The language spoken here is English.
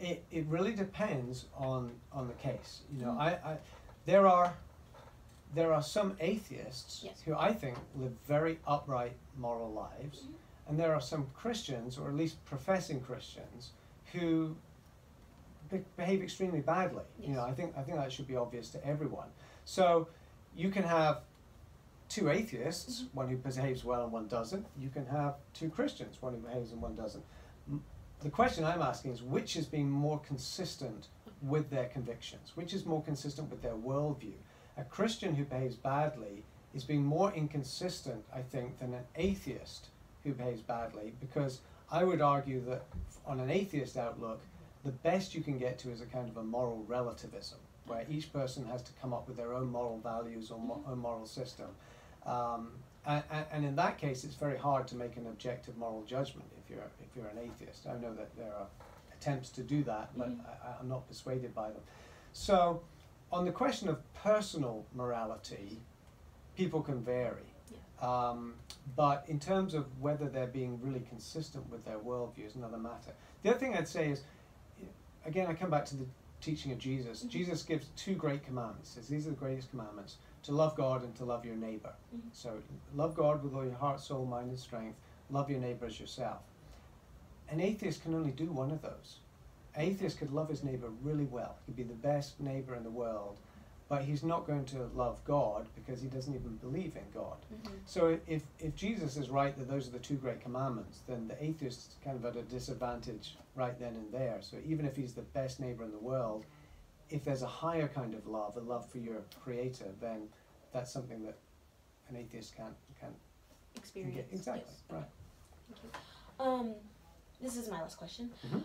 It really depends on the case. You know, Mm-hmm. there are some atheists Yes. who I think live very upright moral lives, Mm-hmm. and there are some Christians, or at least professing Christians, who behave extremely badly. Yes. You know, I think that should be obvious to everyone. So you can have two atheists, Mm-hmm. one who behaves well and one doesn't. You can have two Christians, one who behaves and one doesn't. The question I'm asking is which is being more consistent with their convictions, which is more consistent with their worldview. A Christian who behaves badly is being more inconsistent, I think, than an atheist who behaves badly, because I would argue that on an atheist outlook, the best you can get to is a kind of a moral relativism, where each person has to come up with their own moral values or own moral system. And in that case, it's very hard to make an objective moral judgment if you're an atheist. I know that there are attempts to do that, but I'm not persuaded by them. So, on the question of personal morality, people can vary. Yeah. But in terms of whether they're being really consistent with their worldview is another matter. The other thing I'd say is, again, I come back to the teaching of Jesus. Mm-hmm. Jesus gives two great commandments. Says these are the greatest commandments: to love God and to love your neighbor. Mm-hmm. So love God with all your heart, soul, mind, and strength. Love your neighbor as yourself. An atheist can only do one of those. An atheist could love his neighbor really well. He'd be the best neighbor in the world, but he's not going to love God because he doesn't even believe in God. Mm-hmm. So if Jesus is right that those are the two great commandments, then the atheist is kind of at a disadvantage right then and there. So even if he's the best neighbor in the world, if there's a higher kind of love, a love for your creator, then that's something that an atheist can't Experience. get. Exactly, Yes. right. Thank you. This is my last question. Mm-hmm.